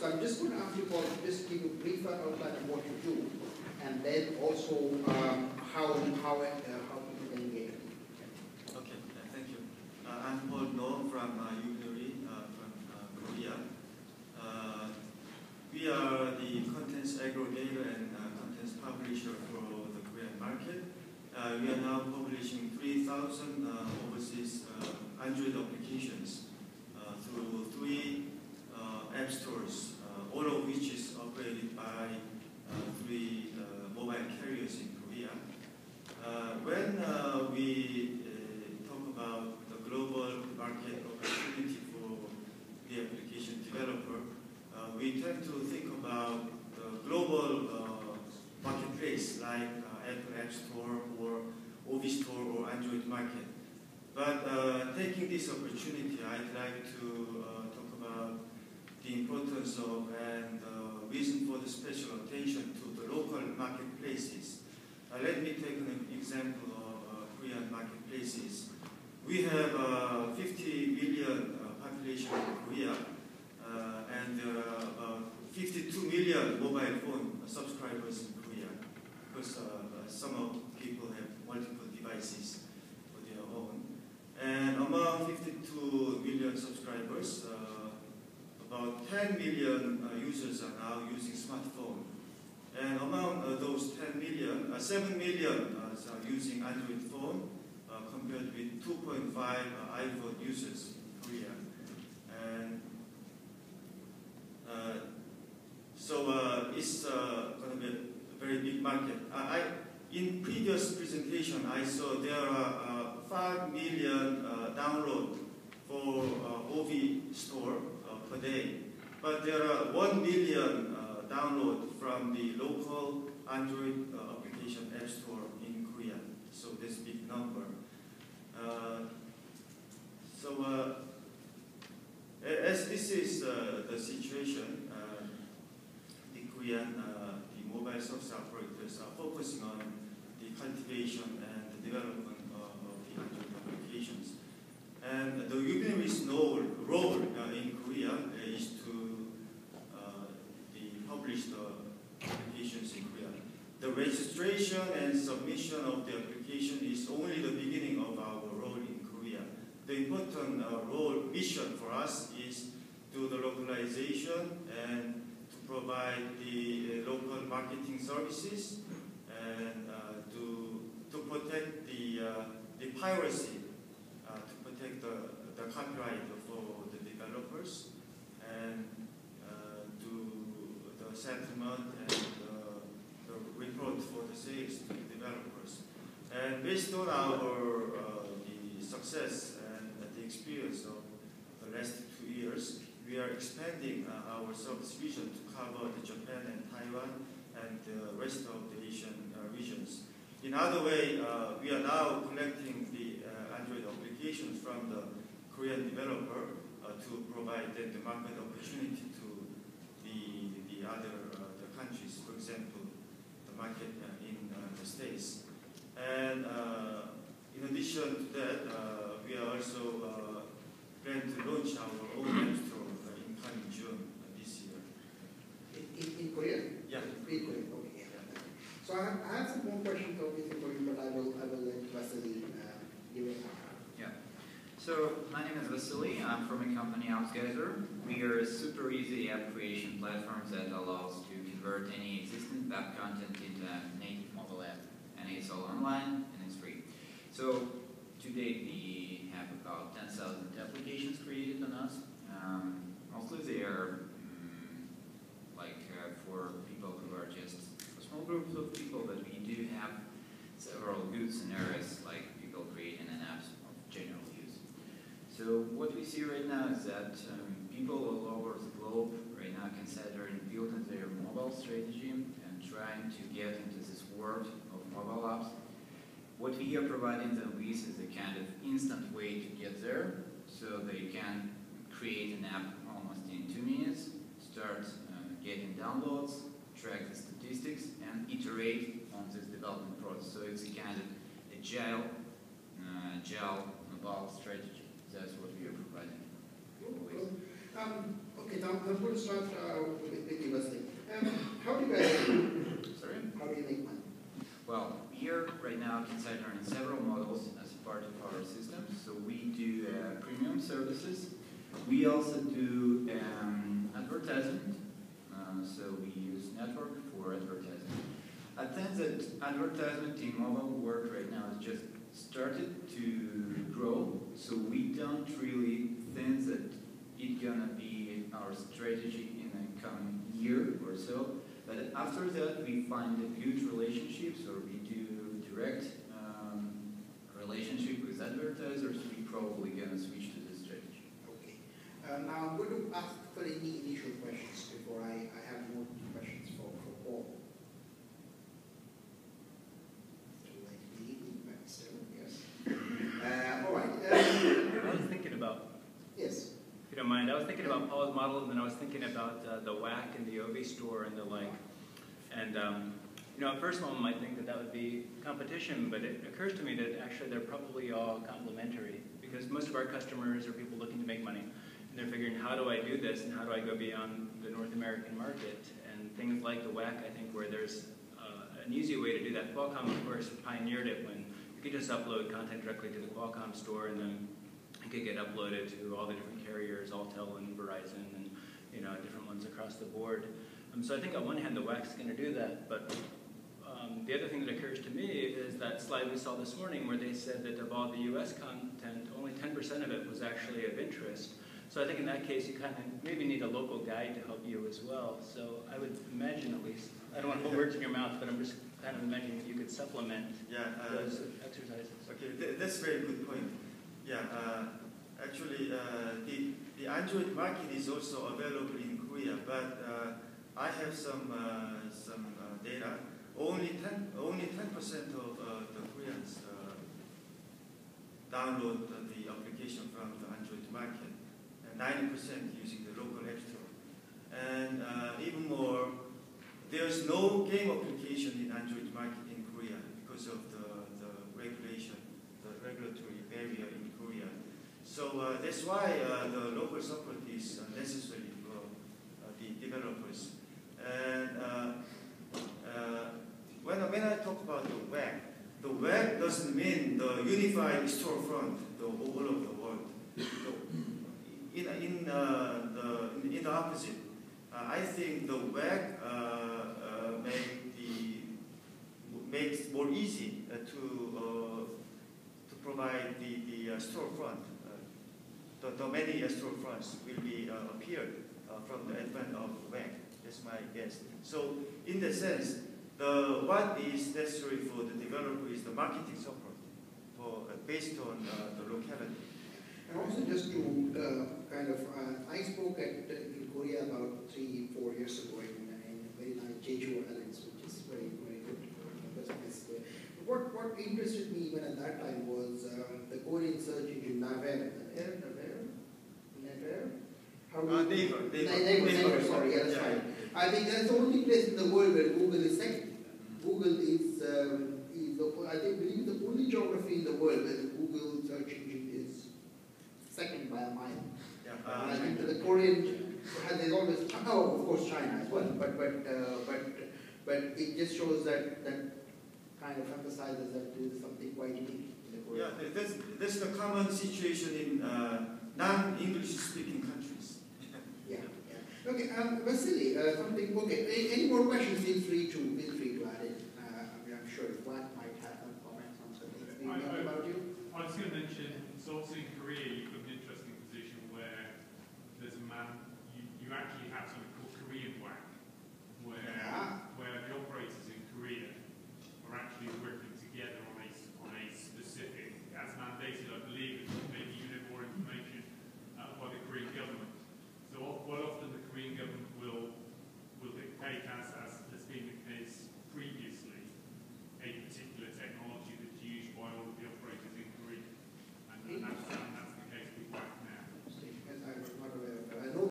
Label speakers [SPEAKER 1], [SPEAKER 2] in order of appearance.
[SPEAKER 1] So I'm just going to ask you for just give a briefer outline of what you do, and then also how people can engage.
[SPEAKER 2] Okay, thank you. I'm Paul No from Yuguri, from Korea. We are the contents aggregator and contents publisher for the Korean market. We are now publishing 3,000 overseas Android applications through 3 app stores, all of which is operated by 3 mobile carriers in Korea. When we talk about the global market opportunity for the application developer, we tend to think about the global marketplace like Apple App Store or OV Store or Android market. But taking this opportunity, I'd like to talk about the importance of and reason for the special attention to the local marketplaces. Let me take an example of Korean marketplaces. We have 50 million population in Korea, and there are about 52 million mobile phone subscribers in Korea, because some of people have multiple devices for their own. And among 52 million subscribers, about 10 million users are now using smartphone. And among those 10 million, 7 million are using Android phone, compared with 2.5 iPhone users in Korea. And so it's going to be a very big market. In previous presentation, I saw there are 5 million download for OV store per day, but there are 1 million download from the local Android application app store in Korea. So this big number. As this is the situation, the Korean the mobile service operators are focusing on the cultivation and the development of the Android applications. And the Ubiquitous role in Korea is to publish the applications in Korea. The registration and submission of the application is only the beginning of our role in Korea. The important mission for us is to do the localization and to provide the local marketing services and to protect the piracy, to protect the copyright for the developers, and do the settlement and the report for the sales to the developers. And based on our the success and the experience of the last 2 years, we are expanding our service vision to cover the Japan and Taiwan and the rest of the Asian regions. In other way, we are now collecting the Android applications from the Korean developer to provide the market opportunity to the other the countries, for example, the market in the States. And in addition to that, we are also plan to launch our own app store in coming June this year.
[SPEAKER 1] In Korea?
[SPEAKER 2] Yeah.
[SPEAKER 1] In Korea, okay. Yeah. So I have some more questions obviously for you, but I will let Vasily give it.
[SPEAKER 3] Yeah. So my name is Vasily. I'm from a company Appsgeyser. We are a super easy app creation platform that allows to convert any existing web content into a native mobile app, and it's all online and it's free. So to date we have about 10,000 applications created on us. Mostly they are for people who are just small groups of people, but we do have several good scenarios like people creating an app of general use. So what we see right now is that people all over the globe right now considering building their mobile strategy and trying to get into this world of mobile apps. What we are providing them with is a kind of instant way to get there, so they can create an app almost in 2 minutes, start getting downloads, track the statistics, and iterate on this development process. So it's a kind of agile mobile strategy. That's what we are providing.
[SPEAKER 1] Cool. Okay. Okay, Tom, I'm going to start with you, Vasily. How do you guys
[SPEAKER 3] Sorry?
[SPEAKER 1] How do you make money?
[SPEAKER 3] Well, here right now, Appsgeyser are in several models as part of our system. So we do premium services. We also do advertisement. So we use network for advertising. I think that advertisement in mobile work right now has just started to grow. So we don't really think that it's gonna be our strategy in the coming year or so. But after that, we find huge relationships, or we do direct relationship with advertisers. We probably gonna switch to this strategy.
[SPEAKER 1] Okay. Now I'm going to ask for any initial questions before I have more questions for Paul. Still like me, but still, yes. All right.
[SPEAKER 4] I was thinking about,
[SPEAKER 1] Yes.
[SPEAKER 4] if you don't mind, I was thinking about Paul's model, and then I was thinking about the WAC and the OV store and the like. And you know, at first one might think that that would be competition, but it occurs to me that actually they're probably all complementary, because most of our customers are people looking to make money, and they're figuring, how do I do this, and how do I go beyond the North American market? And things like the WAC, I think, where there's an easy way to do that. Qualcomm, of course, pioneered it when you could just upload content directly to the Qualcomm store, and then it could get uploaded to all the different carriers, Altel and Verizon, and you know, different ones across the board. So I think on one hand the WAC is going to do that, but the other thing that occurs to me is that slide we saw this morning where they said that of all the US content, only 10% of it was actually of interest. So I think in that case you kind of maybe need a local guide to help you as well. So I would imagine, at least, I don't want to put words in your mouth, but I'm just kind of imagining that you could supplement those exercises.
[SPEAKER 2] Okay, that's a very good point. Yeah, actually the Android market is also available in Korea, but I have some data. Only 10% of the Koreans download the application from the Android market, and 90% using the local app store. And even more, there's no game application in Android market in Korea because of the regulation, the regulatory barrier in Korea. So that's why the local support is necessary for the developers. And when I talk about the WAC doesn't mean the unified storefront, the all of the world. In the opposite, I think the WAC makes it more easy to provide the storefront. The many storefronts will be appeared from the advent of WAC. That's my guess. So in the sense, what is necessary for the developer is the marketing support based on the locality.
[SPEAKER 1] And also just to I spoke in Korea about 3-4 years ago in a very nice Jeju Islands, which is very, very good. What interested me even at that time was the Korean search engine Naver. Naver, sorry, yeah, that's right. I think that's the only place in the world where Google is second. Google is I believe the only geography in the world where the Google search engine is second by a mile.
[SPEAKER 2] Yeah.
[SPEAKER 1] I think the Korean there's always of course China as well, but it just shows that kind of emphasizes that there is something quite unique in the Korean.
[SPEAKER 2] Yeah, that's the common situation in non-English speaking countries.
[SPEAKER 1] Yeah. Okay, Vasily, something. Okay, any more questions? Feel free to add it. I'm sure Vlad might have some comments on something about you.
[SPEAKER 5] I was going to mention it's also in Korea.